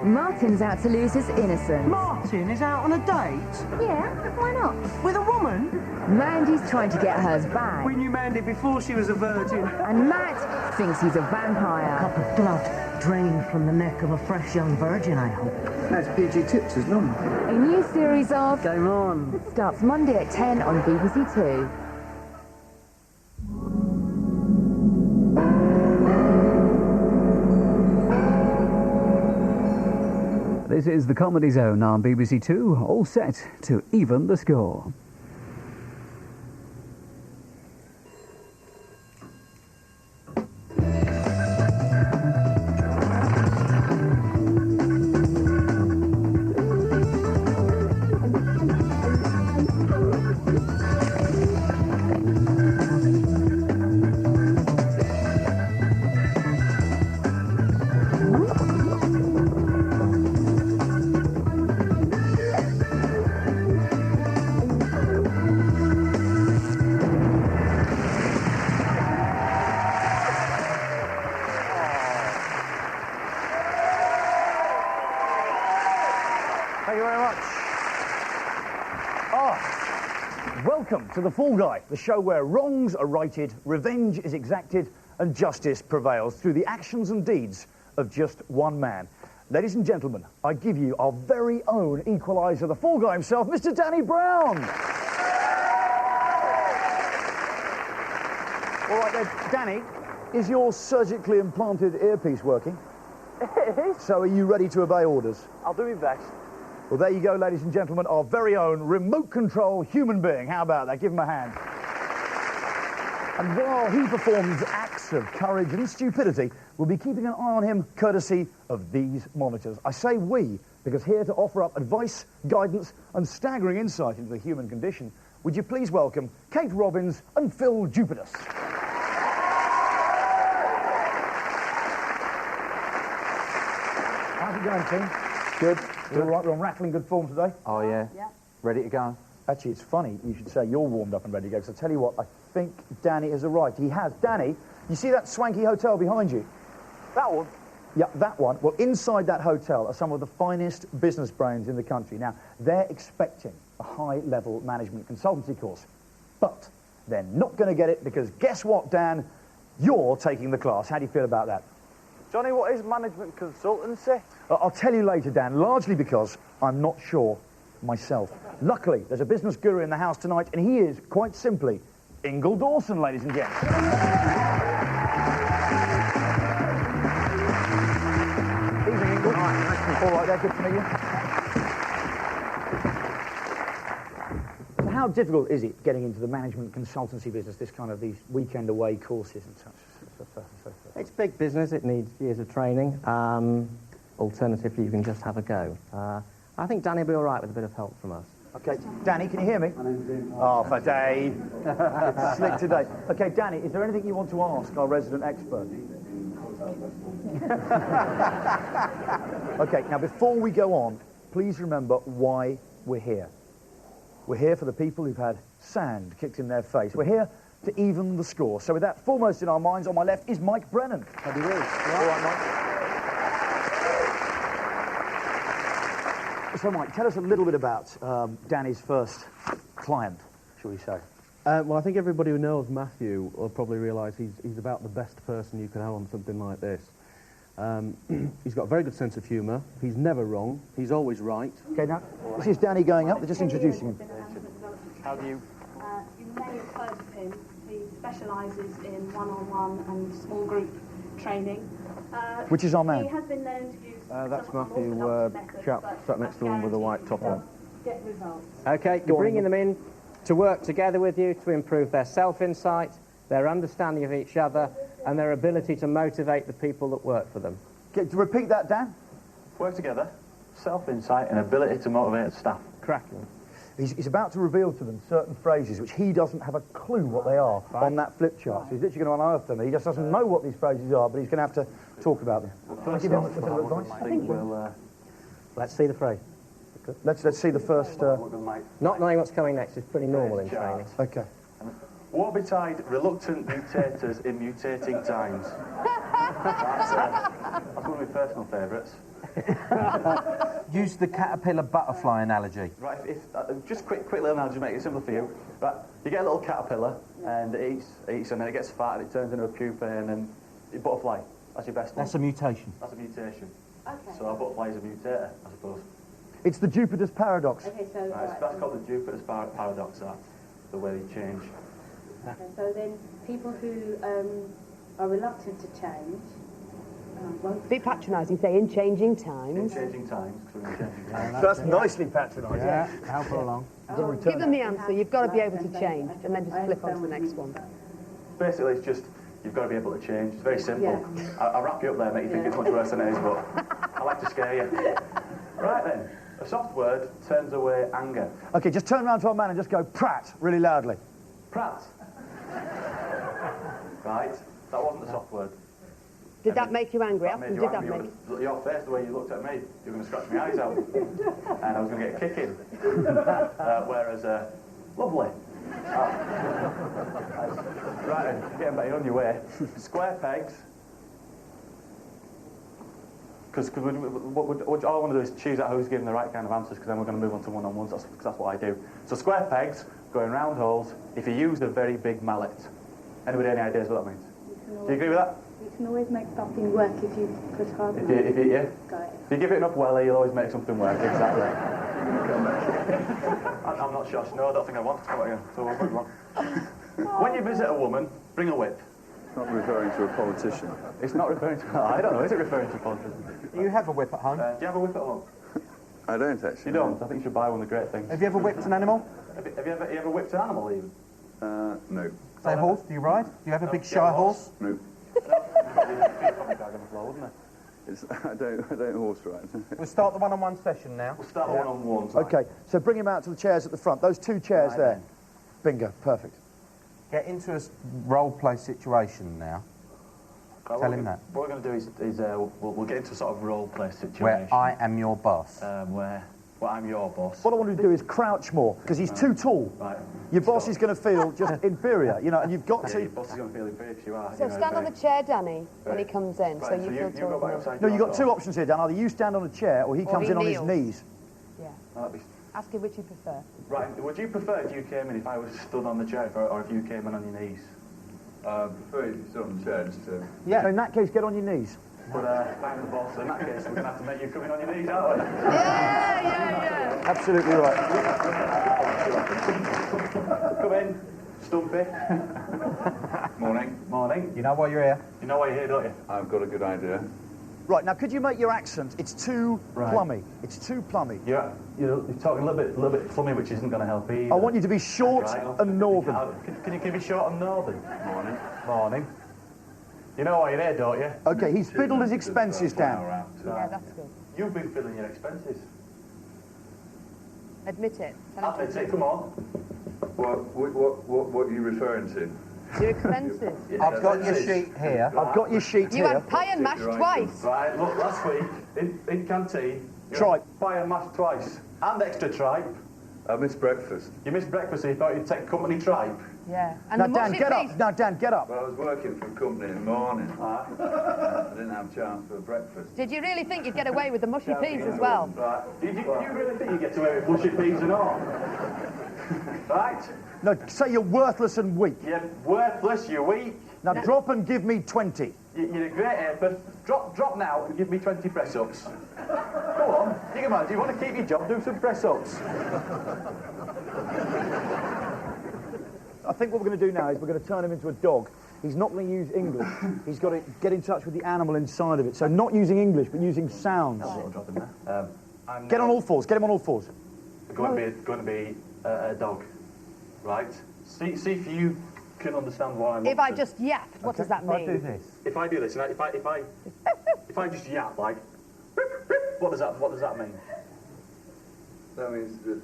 Martin's out to lose his innocence. Martin is out on a date? Yeah, why not? With a woman? Mandy's trying to get hers back. We knew Mandy before she was a virgin. And Matt thinks he's a vampire. A cup of blood drained from the neck of a fresh young virgin, I hope. That's PG Tips, isn't it? A new series of... Game on. starts Monday at 10 on BBC Two. This is the Comedy Zone on BBC Two, all set to even the score. Thank you very much. Welcome to The Fall Guy, the show where wrongs are righted, revenge is exacted, and justice prevails through the actions and deeds of just one man. Ladies and gentlemen, I give you our very own equaliser, the Fall Guy himself, Mr. Danny Brown. All right then, Danny, is your surgically implanted earpiece working? It is. So are you ready to obey orders? I'll do my best. Well, there you go, ladies and gentlemen, our very own remote control human being. How about that? Give him a hand. And while he performs acts of courage and stupidity, we'll be keeping an eye on him courtesy of these monitors. I say we, because here to offer up advice, guidance, and staggering insight into the human condition, would you please welcome Kate Robbins and Phill Jupitus. How's it going, team? Good. You all right? We're on rattling good form today? Oh, yeah? Yeah. Ready to go? Actually, it's funny you should say you're warmed up and ready to go, because I tell you what, I think Danny has arrived. He has. Danny, you see that swanky hotel behind you? That one? Yeah, that one. Well, inside that hotel are some of the finest business brains in the country. Now, they're expecting a high-level management consultancy course, but they're not going to get it because guess what, Dan? You're taking the class. How do you feel about that? Johnny, what is management consultancy? I'll tell you later, Dan, largely because I'm not sure myself. Luckily, there's a business guru in the house tonight, and he is, quite simply, Ingle Dawson, ladies and gents. Evening, Ingle. All right, there, good to meet you. So how difficult is it getting into the management consultancy business, this kind of these weekend-away courses and such? It's big business, it needs years of training. Alternatively, you can just have a go. I think Danny will be all right with a bit of help from us. Okay, Danny, can you hear me? Oh, for Dave. It's slick today. Okay, Danny, is there anything you want to ask our resident expert? Okay, now before we go on, please remember why we're here. We're here for the people who've had sand kicked in their face. We're here to even the score. So with that foremost in our minds, on my left is Mike Brennan. How do you do? All right, Mike. So, Mike, tell us a little bit about Danny's first client, shall we say. Well, I think everybody who knows Matthew will probably realise he's about the best person you can have on something like this. He's got a very good sense of humour. He's never wrong. He's always right. Okay, now, this is Danny going up. They're just introducing him. How do you... You may have heard of him. He specialises in one-on-one and small group training. Which is our man? He has been known to use That's some Matthew, unorthodox methods, chap but sat next to him with a white top on. Get results. Okay, you're bringing them in to work together with you to improve their self-insight, their understanding of each other, and their ability to motivate the people that work for them. Okay, to repeat that, Dan? Work together, self-insight and ability to motivate staff. Cracking. He's about to reveal to them certain phrases which he doesn't have a clue what they are on that flip chart. So he's literally going to unearth them. He just doesn't know what these phrases are, but he's going to have to talk about them. First give him off, a bit of advice? I think we'll... Let's see the phrase. Let's see the first... Not knowing what's coming next is pretty normal in training. Okay. Woe betide reluctant mutators in mutating times. That's one of my personal favourites. Use the caterpillar butterfly analogy. Right, just quick little analogy, make it simple for you. Right, you get a little caterpillar and it eats and then it gets fat and it turns into a pupa and then a butterfly. That's your best one. That's a mutation. That's a mutation. Okay. So a butterfly is a mutator, I suppose. It's the Jupitus paradox. Okay, so Right, that's called the Jupitus paradox, the way you change. Okay, so then people who are reluctant to change won't Be patronising, say, in changing times. In changing times, 'cause we're in changing times. That's nicely patronising. Yeah, help her along. Give them the answer. You've got to be able to change, and then just flip on to the next one. Basically, it's just, you've got to be able to change. It's very simple. I'll wrap you up there, make you think it's much worse than it is, but I like to scare you. Right then, a soft word turns away anger. Okay, just turn around to our man and just go Pratt really loudly. Pratt. Right, that wasn't a soft word. Did that make you angry? That made you Did that angry. make... Your face, the way you looked at me, you were going to scratch my eyes out. And I was going to get a kick in. Whereas, lovely. Right then, getting back on your way. Square pegs. Because all I want to do is choose out who's giving the right kind of answers, because then we're going to move on to one-on-ones, because that's what I do. So square pegs go in round holes if you use a very big mallet. Anybody any ideas what that means? Do you agree with that? You can always make something work if you push hard enough. Yeah? Got it. If you give it enough welly, you'll always make something work, exactly. I'm not sure. No, I don't think I want. Come on again. So we'll move on. When you visit a woman, bring a whip. It's not referring to a politician. It's not referring to... I don't know, is it referring to a politician? You have a whip at home? Do you have a whip at home? I don't actually. You don't? I think you should buy one of the great things. Have you ever whipped an animal? Have you ever whipped an animal, even? No. Say a horse, do you ride? Do you have a big shy horse? No. Probably bag on the floor, wouldn't it? I don't horse ride. We'll start the one-on-one session now. We'll start one-on-one. Okay, so bring him out to the chairs at the front. Those two chairs there. Bingo, perfect. Get into a role-play situation now. Right, Tell him that. What we're going to do is we'll get into a sort of role-play situation. Where I am your boss. Where I'm your boss. What I want to do is crouch more, because he's too tall. Right. Your boss is going to feel just inferior, you know, and you've got Yeah, to... your boss is going to feel inferior if you are. So stand on the chair, Danny, when he comes in, so you feel go back taller. upside No, down, you've got two options here, Dan. Either you stand on a chair, or he comes he in on his kneels. knees. Yeah. That'd be... Ask him which you prefer. Right, would you prefer if you came in if I was stood on the chair, or if you came in on your knees? I prefer you sit on the chair just to... Yeah. So in that case, get on your knees. But I'm the boss, so in that case, we're going to have to make you come in on your knees, aren't we? Yeah. Absolutely right. Come in, Stumpy. Morning. Morning. You know why you're here? You know why you're here, don't you? I've got a good idea. Right, now could you make your accent? It's too plummy. It's too plummy. You're talking a little bit plummy, which isn't going to help either. I want you to be short and northern. Can you be short and northern? Morning. Morning. You know why you're here, don't you? Okay, he's fiddled his expenses down. Yeah, that's good. You've been filling your expenses. Admit it. Tell him Admit it, come on. What are you referring to? your expenses. I've got your sheet here. I've got your sheet You here. had pie and mash twice. Right, look, last week, in canteen, you Tripe. had pie and mash twice. And extra tripe. I missed breakfast. You missed breakfast, so you thought you'd take company tripe. Yeah. And Now, the Dan, mushy get piece. up. Now, Dan, get up. Well, I was working for a company in the morning. I didn't have a chance for breakfast. Did you really think you'd get away with the mushy peas as well? Right. Do you really think you get away with mushy peas and all? Right? No, say you're worthless and weak. You're worthless, you're weak. Now, drop and give me 20. You're a great effort. Drop now and give me 20 press-ups. Go on, think about it. Do you want to keep your job? Do some press-ups. I think what we're going to do now is we're going to turn him into a dog. He's not going to use English. He's got to get in touch with the animal inside of it. So not using English, but using sounds. Get on all fours. Get him on all fours. Going to be a dog, right? See if you can understand what I'm. If I just yapped, what does that mean? If I do this, and if I just yap like, what does that mean? That means that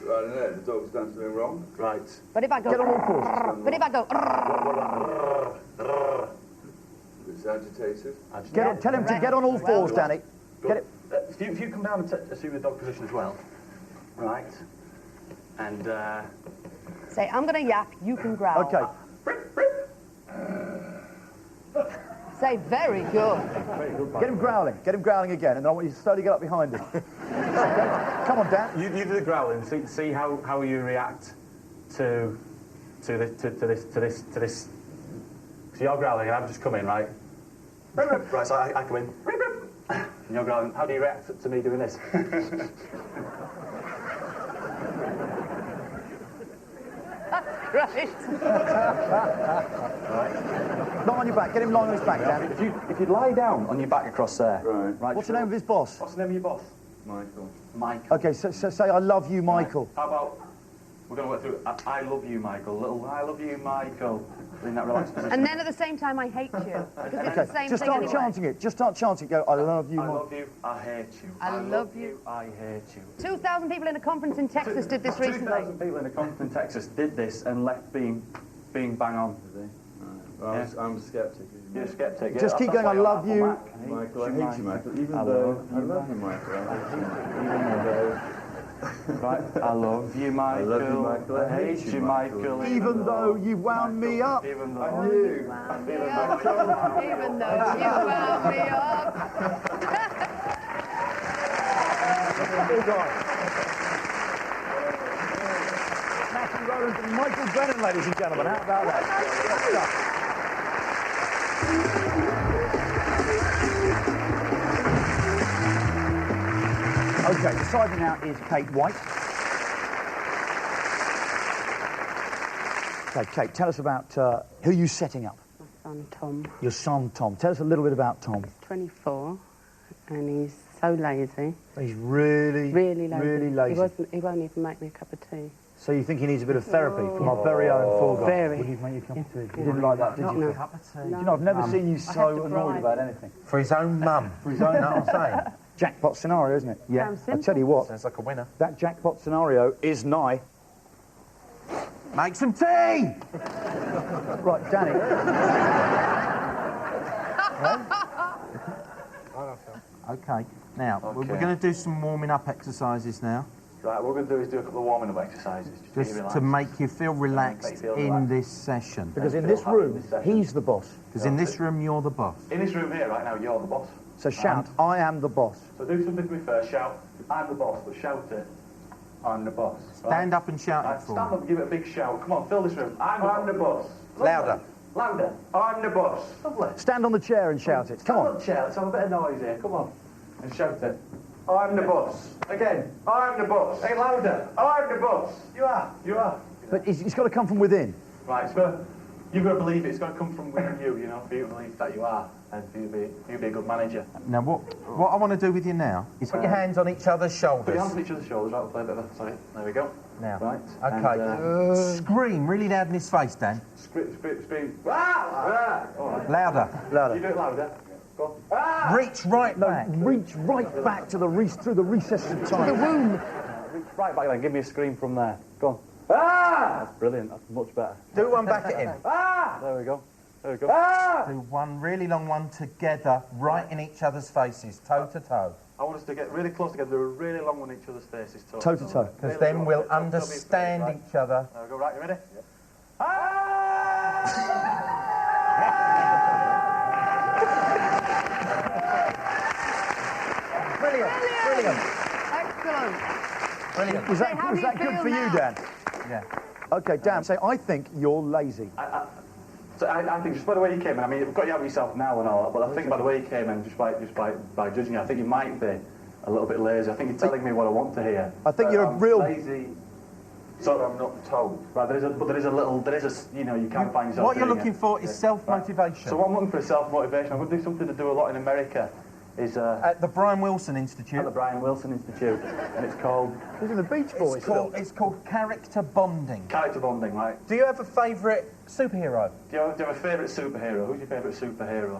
I don't know, the dog's done something wrong. Right. But if I go, Get on all fours. but if I go, What about It's agitated. Tell him to get on all fours, Danny. Get it. If you come down and assume the dog position as well, right? And say, I'm going to yap, you can growl. Okay. say very good. Get him growling. Get him growling again, and then I want you to slowly get up behind him. Come on, Dan. You do the growling. See how you react to this. So you're growling, and I'm just coming, right? Right, so I come in. And you're growling. How do you react to me doing this? Right. Lie on your back. Get him lying on his back, Dan. If you lie down on your back across there. Right. What's the name of his boss? What's the name of your boss? Michael. Michael. Okay, so say I love you, Michael. How about we're going to work through I love you, Michael. Little I love you, Michael. In that relaxed position. And then at the same time, I hate you. Because it's the same just thing start anyway. chanting it. Just start chanting. Go, I love you, I Michael. love you, I hate you. I love you. I hate you. 2,000 people in a conference in Texas did this recently. 2,000 people in a conference in Texas did this and left being bang on. Well, I'm a skeptic. You're a skeptic. Just keep going, I love you. Michael, I hate you, Michael. Even though I love you, Michael. Even though... Right, I love you, Michael. I love you, Michael. I hate you, Michael. Even though you wound me up. Even though I knew. Even though you wound me up. Matthew Rowland and Michael Brennan, ladies and gentlemen. How about that? Okay, deciding now is Kate White. Okay, Kate, tell us about who you're setting up. My son Tom. Your son Tom. Tell us a little bit about Tom. He's 24 and he's so lazy. He's really lazy. Really lazy. He won't even make me a cup of tea. So you think he needs a bit of therapy from our very own Phill guy? Very. Would he make you a cup of tea? You didn't like that, did you? No. Cup of tea. Do you know, I've never seen you so annoyed about anything. For his own mum. For his own, you know what I'm saying? Jackpot scenario, isn't it? Yeah. I tell you what. Sounds like a winner. That jackpot scenario is nigh. Make some tea! Right, Danny. Okay. Now, we're going to do some warming up exercises now. Right, what we're going to do is do a couple of warming up exercises. Just to make you feel relaxed in this session. Because in this room, he's the boss. Because in this room, you're the boss. In this room here, right now, you're the boss. So shout, I am the boss. So do something for me first. Shout, I'm the boss, but shout it. I'm the boss. Stand up and shout it for Stand up and give it a big shout. Come on, fill this room. I'm the boss. Louder. Louder. I'm the boss. Lovely. Stand on the chair and shout it. Come Stand on. the chair. Let's have a bit of noise here. Come on. And shout it. I'm the boss. Again. I'm the boss. Hey, louder. I'm the boss. You are. You are. But it's got to come from within. Right, so you've got to believe it. It's got to come from within you, you know, for you to believe that you are. And for you to be a good manager. Now, what I want to do with you now is put your hands on each other's shoulders. Put your hands on each other's shoulders. Right, we'll play a bit of sorry. There we go. Now. Right. Okay. Scream really loud in his face, Dan. Scream. Ah! All right. Louder. You do it louder. Go on. Ah! Reach right back. Reach right back to through the recesses of time. The womb. Reach right back then. Give me a scream from there. Go on. Ah! That's brilliant. That's much better. Do one back at him. Ah! There we go. There we go. Ah! Do one really long one together, right in each other's faces, toe to toe. I want us to get really close together, do a really long one in each other's faces. Toe to toe. Because then we'll understand each other. There we go. Right, you ready? Yep. Ah! Brilliant. Excellent. Brilliant. Was that good for you, Dan? Yeah. Okay, Dan, say, I think you're lazy. So I think just by the way you came in, I mean, you've got you out of yourself now and all, but I think by the way you came in, just by judging you, I think you might be a little bit lazy. I think you're telling me what I want to hear. I think you're a real... lazy, so I'm not told. Right, there is a, you know, you can find yourself What you're doing looking it. for is self-motivation. So what I'm looking for is self-motivation. I'm going to do something to do a lot in America. Is at the Brian Wilson Institute. At the Brian Wilson Institute, and it's called... It's in the Beach Boys. It's called character bonding. Character bonding, right. Do you have a favourite superhero? Do you have a favourite superhero? Who's your favourite superhero?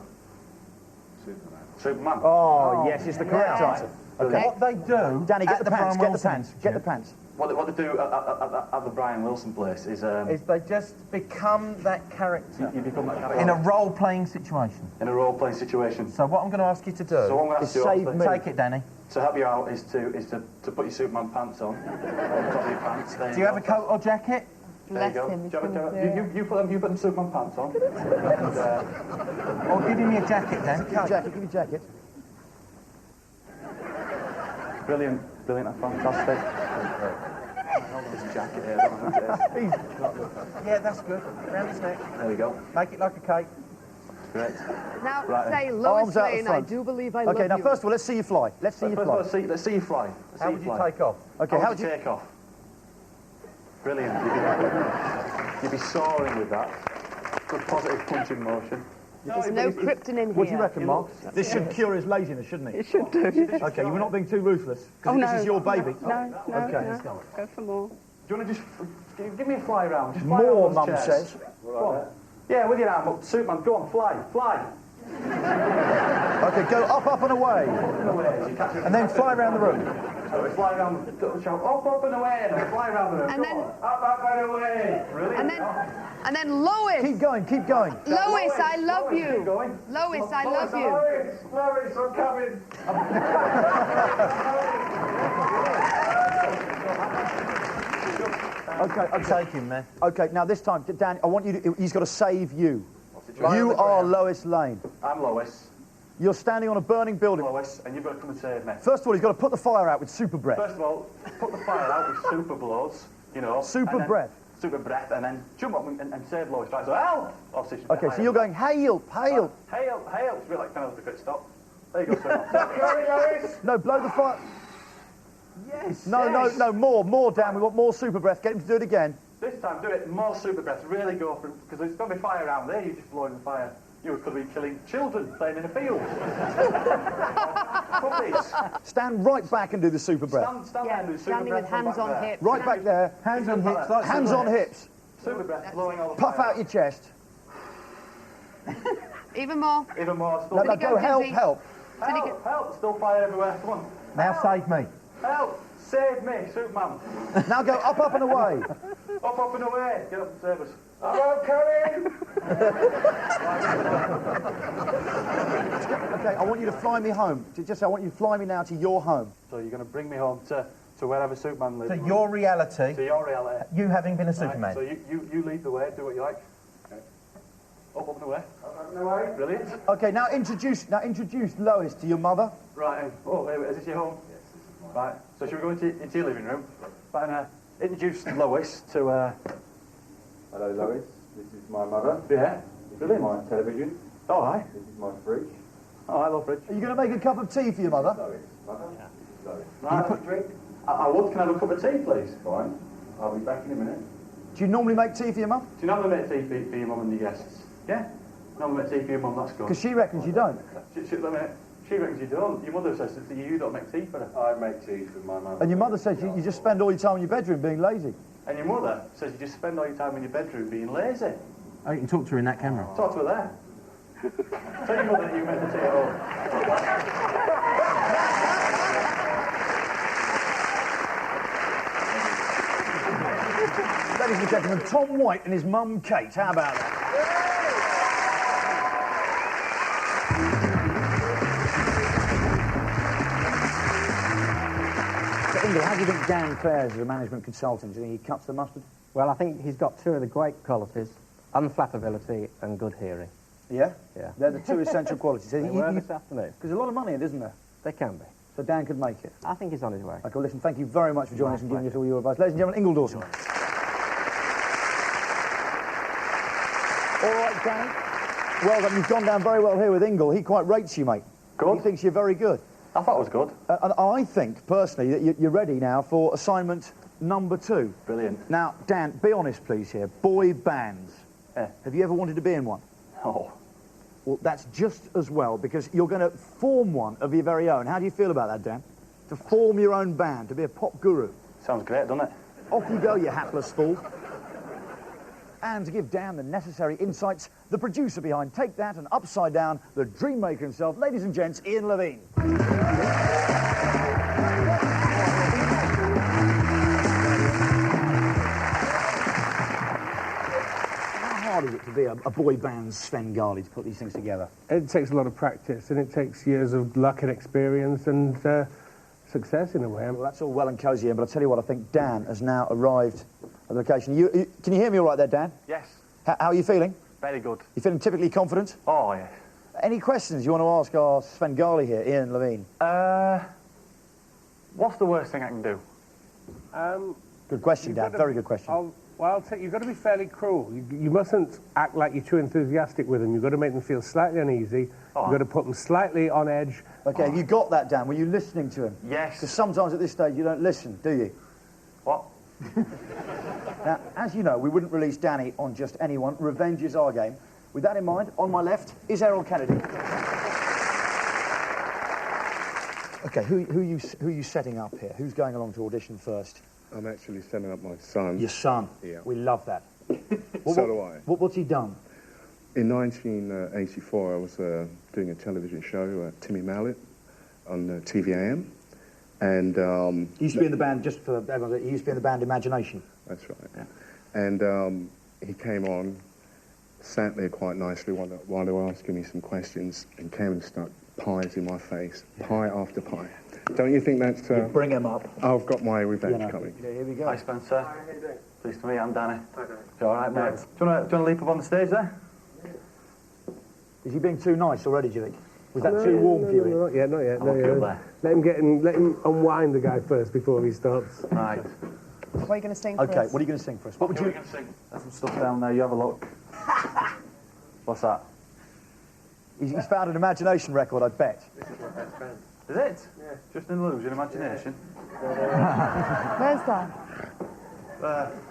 Superman. Oh, yes, it's the correct answer. Okay. What they do... Danny, get the pants, get the pants, Institute, get the pants. What they do at the Brian Wilson place is they just become that character. You become that character. In a role-playing situation. In a role-playing situation. So what I'm going to ask you to do... So what I'm going to ask you save me. Take it, Danny. To help you out is to put your Superman pants on. Top of your pants. Do you have a coat or jacket? Bless him. You put them Superman pants on. Oh, give him your jacket then. Give your jacket, give your jacket. Brilliant, that's fantastic. This jacket here, I don't know what it is. Yeah, that's good. Round his neck. There we go. Make it like a cake. Great. Now, Right say, then. Lois Arms out the Lane, I front. do believe I love Okay, now you. first of all, let's see you fly. Let's see you fly. Let's see you fly. How would you take off? Okay, how would you take off? Brilliant. You'd be soaring with that. Good positive punching motion. There's no krypton in here. What do you reckon, Mark? This should cure his laziness, shouldn't it? It should do. Okay, we're not being too ruthless. Oh, Because no. this is your baby. No, Okay. no. Go for more. Do you want to just give me a fly round? Just fly More, around those Mum chairs. says. Go on. Yeah, with your arm up. Superman, go on, fly. Okay, go up and away. And then fly around the room. So we fly around the shop, up and away, and fly around the room. And then, Up and away. Brilliant. and then Lois. Keep going, keep going. Lois, I love Keep you. going. Lois, I love you. Lois, I'm coming. Okay, Take him, man. Okay, now this time, Dan, I want you to, he's got to save you. You are Lois Lane. I'm Lois. You're standing on a burning building. Lois, and you've got to come and save me. First of all, he's got to put the fire out with super breath. First of all, put the fire out with super blows, you know. Super and then- breath. Super breath, and then jump up and save Lois. Right, so help! Obviously, she's Okay, so you're going, hail, hail. Hail! It's a bit like kind of a quick stop. There you go, sir. No, blow the fire. Yes. No, more, Dan. We want more super breath. Get him to do it again. This time, do it more super breath. Really go for it, because there's going to be fire around there. You're just blowing the fire. You could be killing children playing in a field. Puppies. Stand right back and do the super breath. Stand there and do super Standing breath with from hands back on there. hips. Right back there. Hands on hips. Like Hands on hips. Super breath, blowing all the Puff fire out your chest. Even more. Even more. Still Now go go, help, dizzy. help. Help! Still fire everywhere. Come on. Now save me. Help! Save me, Superman. Now go up and away. Up and away. Get up and save us. I'm coming! Okay, I want you to fly me home. I want you to fly me now to your home. So you're going to bring me home to wherever Superman lives. To your reality. To your reality. You having been a Right, Superman. so you lead the way. Do what you like. Okay. Up and away. Up and away. Brilliant. Okay, now introduce Lois to your mother. Right. Oh, is this your home? Yes. Right. So should we go into your living room? Right, and introduce Lois to. Hello, Lois. This is my mother. Yeah. This Brilliant. is my television. Oh, hi. This is my fridge. Oh, I love Fridge. Are you going to make a cup of tea for your mother? Lois. Mother. Yeah. Lois. Right. Can you put drink? I would. Can I have a cup of tea, please? Fine. I'll be back in a minute. Do you normally make tea for your mum? Do you normally make tea for your mum and your guests? Yeah? Normally make tea for your mum, that's good. Because she reckons you don't. She reckons you don't. Your mother says that you don't make tea for her. I make tea for my mother. And your mother says you just spend all your time in your bedroom being lazy. And your mother says you just spend all your time in your bedroom being lazy. Oh, you can talk to her in that camera. Talk to her there. Tell your mother that you make the tea at home. Ladies and gentlemen, Tom White and his mum Kate. How about that? So, Ingle, how do you think Dan fares as a management consultant? Do you think he cuts the mustard? Well, I think he's got two of the great qualities, unflappability and good hearing. Yeah? Yeah. They're the two essential qualities. They were this afternoon. There's a lot of money in it, isn't there? They can be. So Dan could make it. I think he's on his way. Okay, well, listen, thank you very much for joining us and giving us all your advice. Ladies and gentlemen, Ingle Dawson. All right, Danny. Well done. You've gone down very well here with Ingle. He quite rates you, mate. Good. He thinks you're very good. I thought it was good. And I think, personally, that you're ready now for assignment number 2. Brilliant. Now, Dan, be honest, please, here. Boy bands. Yeah. Have you ever wanted to be in one? Oh. Well, that's just as well, because you're going to form one of your very own. How do you feel about that, Dan? To form your own band, to be a pop guru. Sounds great, doesn't it? Off you go, you hapless fool. And to give Dan the necessary insights, the producer behind Take That and Upside Down, the dream maker himself, ladies and gents, Ian Levine. How hard is it to be a boy band's Svengali, to put these things together? It takes a lot of practice, and it takes years of luck and experience, and success in a way. Well, that's all well and cosy, Ian, but I'll tell you what, I think Dan has now arrived at the location. Can you hear me all right there, Dan? Yes. How are you feeling? Very good. You feeling typically confident? Oh, yes. Any questions you want to ask our Svengali here, Ian Levine? What's the worst thing I can do? Good question, Dan. Very good question. You've got to be fairly cruel. You mustn't act like you're too enthusiastic with them. You've got to make them feel slightly uneasy. You've got to put them slightly on edge. Okay, have you got that, Dan? Were you listening to him? Yes. Because sometimes at this stage you don't listen, do you? What? Now, as you know, we wouldn't release Danny on just anyone. Revenge is our game. With that in mind, on my left is Errol Kennedy. Okay, who are you setting up here? Who's going along to audition first? I'm actually setting up my son. Your son? Yeah. We love that. So do I. What's he done? In 1984, I was doing a television show, Timmy Mallet, on TVAM. And he used to be in the band, just for everyone, he used to be in the band Imagination. That's right. Yeah. And he came on, sat there quite nicely while they were asking me some questions, and came and stuck pies in my face, pie after pie. Don't you think that's... You bring him up. I've got my revenge coming. Yeah, here we go. Hi, Spencer. Pleased to meet you. I'm Danny. Hi, Danny. You all right, mate? Do you want to leap up on the stage there? Is he being too nice already, do you think? Was that too warm for you? No, not yet. Let him unwind the guy first before he starts. Right. What are you going to sing for Okay, us? what are you going to sing for us? What would you... going to sing? There's some stuff down there. You have a look. What's that? He's found an Imagination record, I bet. Is it? Yeah. Just an illusion, imagination. Where's that?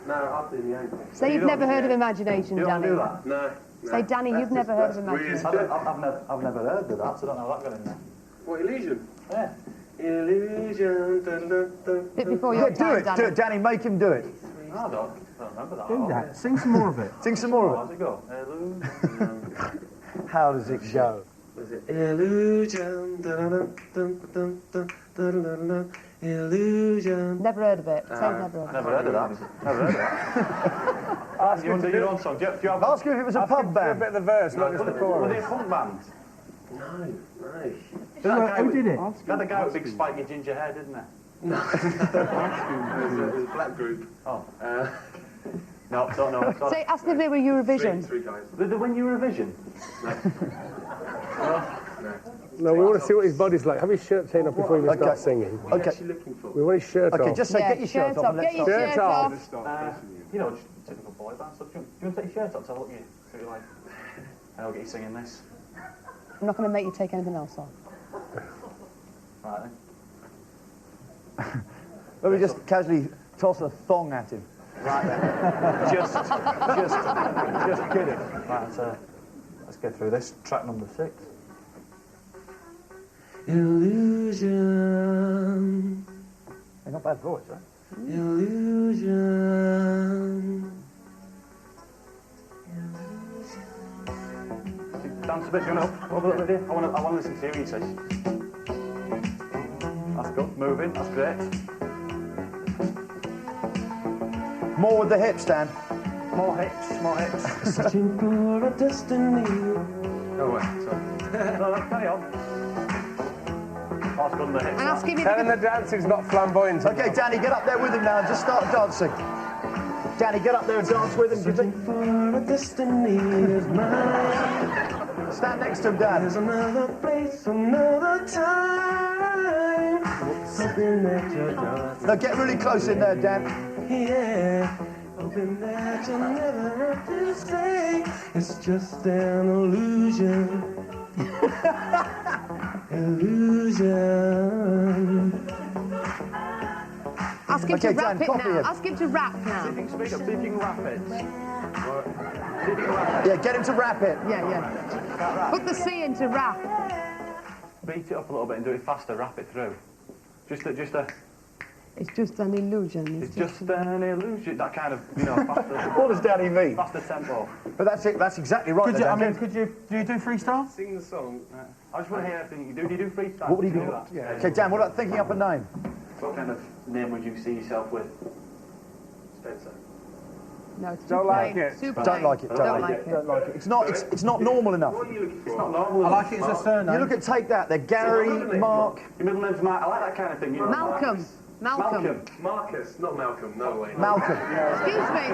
No, after the end. Say you've never heard of Imagination, You don't Danny. do that? No. Say, Danny, you've never heard of Imagination. I've never heard of that, so I don't know how that got in there. What, illusion? Yeah. Illusion. Dun, dun, dun, Bit before your time, Danny. Do it, Danny, make him do it. No, I don't remember that. Do that. Sing some more of it. Sing some more How's of it go? Illusion. it. How does it go? Illusion. Dun, dun, dun, dun, dun, dun, dun, dun. Illusion. Never heard of it. Say never heard of it. Never heard of that. Never heard of that. Ask you want to do your own song. Do you have Ask him if it was a pub band. A bit of the verse, not just the chorus. Was it a punk band? No. Who did it? Had a guy with big spiky ginger hair, didn't he? No. It was a black group. Oh. No, don't know. Sorry. Say, ask if they were Eurovision. Three guys. Did they win Eurovision? No, we want to see what his body's like. Have his shirt taken off before he starts singing. Okay. What are you looking for? We want his shirt off. Okay, just say, get your shirt off and let's Get start. your shirt off. You know, just typical boy band stuff. Do you want to take your shirt off to have a look at you? See what you like. And I'll get you singing this. I'm not going to make you take anything else off. Right then. Let me just casually toss a thong at him. Right then. Just kidding. Right, let's get through this. Track number 6. Illusion. Hey, not bad voice, huh? Illusion. Dance a bit, you know. Over a little bit. I want to listen to you, he says. That's good. Moving. That's great. More with the hips, Dan. More hips. More hips. Searching for a destiny. Oh, wait. Sorry. No, carry on. That's good on the hips. And ask him if Tell him the dancing's not flamboyant. Okay, Danny, get up there with him now and just start dancing. Danny, get up there and dance with him. Searching for a destiny is mine. Stand next to him, Dan. There's another place, another time. Hoping that you're just... No, get really close in there, Dan. Yeah. Hoping that you'll never have to say it's just an illusion. Illusion. Ask him to Okay, rap Dan, it copy now. him. Ask him to rap now. See if you can speak up. See if you can rap it. Yeah, get him to rap it. Yeah. Put the C into rap. Beat it up a little bit and do it faster. Rap it through. Just a. It's just an illusion. It's just an illusion. That kind of, faster. What does Danny mean? Faster tempo. But that's it. That's exactly right. Could there, you, Dan. do you do freestyle? Sing the song. I just want to hear everything you do. Do you do freestyle? What would he do? that? Yeah. Okay, Dan, what about thinking up a name? What kind of name would you see yourself with? Spencer. No, it's Don't too like plain. it. Super Don't plain. like it. Don't like it. Don't like it. It's not normal enough. It's not normal. I like it as a surname. You look at Take That. They're Gary, Mark. Your middle name's Mark. I like that kind of thing. You know, Malcolm. Malcolm. Marcus, not Malcolm, no way. Malcolm. Excuse me.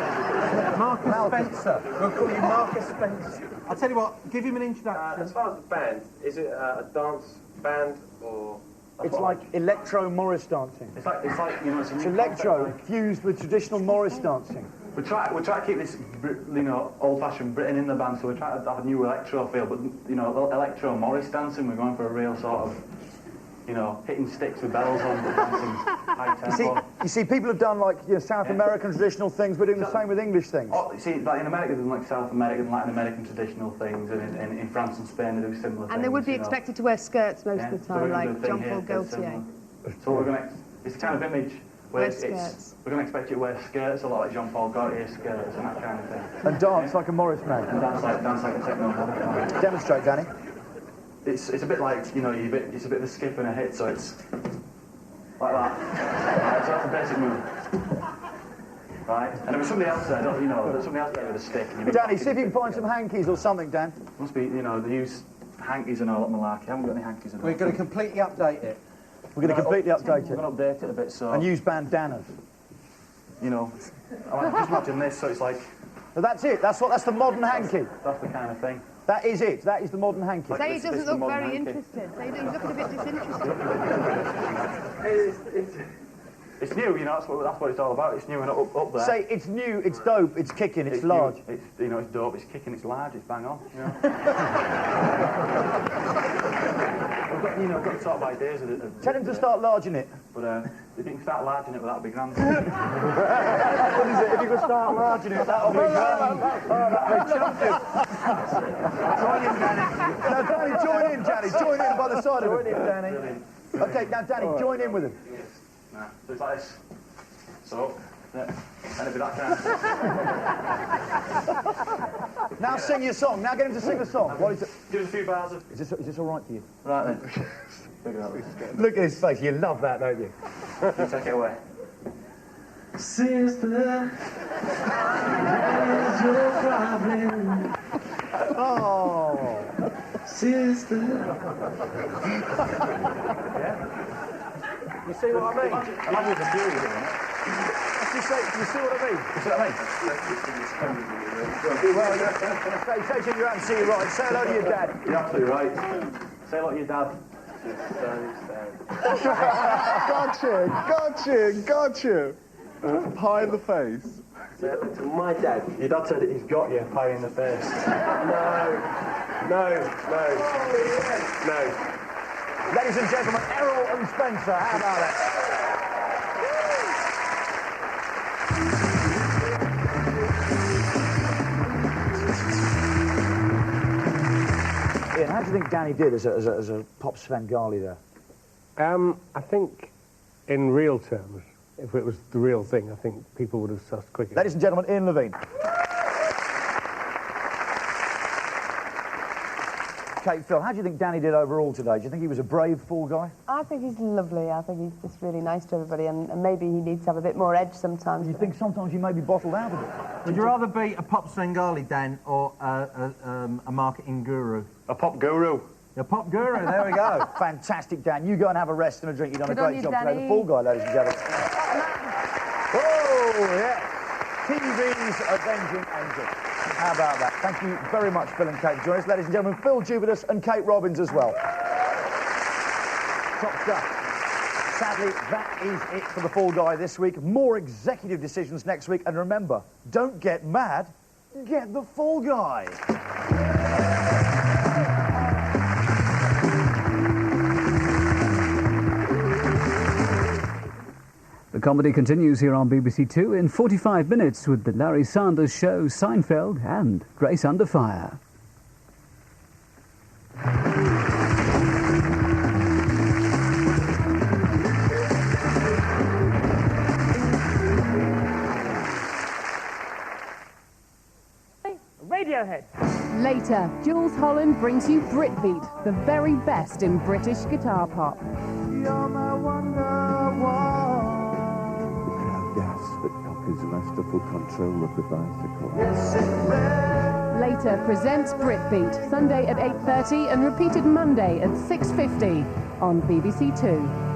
Marcus Spencer. We'll call you Marcus Spencer. I'll tell you what, give him an introduction. As far as the band, is it a dance band or... It's like electro Morris dancing. It's like you know, It's electro fused with traditional Morris dancing. We try to keep this, you know, old-fashioned Britain in the band, so we try to have a new electro feel, but you know, electro Morris dancing. We're going for a real sort of, you know, hitting sticks with bells on, but dancing high tempo. You see, people have done like South American traditional things. We're doing the same with English things. Oh, you see, like in America, there's like South American, Latin American traditional things, and in France and Spain they do similar things. And they would be expected to wear skirts most of the So time, we're gonna like do a thing Jean-Paul here that's Gaultier. similar. So we're going to, it's the kind of image where Wear it's, skirts. we're going to expect you to wear skirts, a lot like Jean-Paul Gaultier skirts and that kind of thing. And dance like a Morris man. And dance like a techno man. Demonstrate, Danny. It's a bit like, you know, it's a bit of a skip and a hit, so it's like that. Right, so that's the basic move. Right? And there was somebody else there, you know, there's somebody else there with a stick. And Danny, see if you can find some hankies or something, Dan. Must be, you know, they use hankies and all that malarkey. I haven't got any hankies at all. We're going to completely update it. We're going to completely update We're it. going to update it a bit, so... And use bandanas. You know, just imagine this, so it's like... So that's it. That's the modern hanky. That's the kind of thing. That is it. That is the modern hanky. Say he doesn't look very interested. Say he's looking a bit disinterested. It's new, you know, that's what it's all about. It's new and up there. Say it's new, it's dope, it's kicking, it's large. New, it's, you know, it's dope, it's kicking, it's large, it's bang on, you know. I've got sort of ideas of it. Tell him to start larging it. But if you can start larging it, that'll be grand. What is it? If you can start larging it, that'll be grand. That'll be champion. Join in, Danny. Now, Danny, join in, Danny. Join in by the side of him. Join in, Danny. Okay, now, Danny, join in with him. Nah, so it's like this. So, yeah, and it'll be that kind of... Now sing your song. Now get him to sing the song. What is it? Give us a few bars of... Is this all right for you? Right then. Look at his face. You love that, don't you? You take it away. Sister, what is your problem? Oh. Sister. You see what I mean? Imagine the beauty of it. You see what I mean? You see what I mean? Well, say to your aunt, see you right. Say hello to your dad. You're absolutely right. Say hello to your dad. Gotcha. Pie in the face. Say hello to my dad. Your dad said he's got you, pie in the face. No. Ladies and gentlemen, Errol and Spencer. How about that? Ian, how do you think Danny did as a pop Svengali there? I think, in real terms, if it was the real thing, I think people would have sussed quicker. Ladies and gentlemen, Ian Levine. Okay, Phil, how do you think Danny did overall today? Do you think he was a brave fall guy? I think he's lovely. I think he's just really nice to everybody, and maybe he needs to have a bit more edge sometimes. Do you think sometimes you may be bottled out of it? Would you rather be a pop Svengali, Dan, or a marketing guru? A pop guru. A pop guru, there we go. Fantastic, Dan. You go and have a rest and a drink. You've done Good a on great you, job Danny. today. The fall guy, ladies and gentlemen. Oh, yeah. TV's Avenging Angel. How about that? Thank you very much, Phill and Kate, for joining us. Ladies and gentlemen, Phill, Jupitus and Kate Robbins as well. Top stuff. Sadly, that is it for the Fall Guy this week. More executive decisions next week. And remember, don't get mad, get the Fall Guy. The comedy continues here on BBC Two in 45 minutes with the Larry Sanders Show, Seinfeld and Grace Under Fire. Radiohead. Later, Jules Holland brings you Britbeat, the very best in British guitar pop. You're my wonder wall. Gas, but his masterful control of the bicycle. Later presents Britbeat, Sunday at 8:30 and repeated Monday at 6:50 on BBC Two.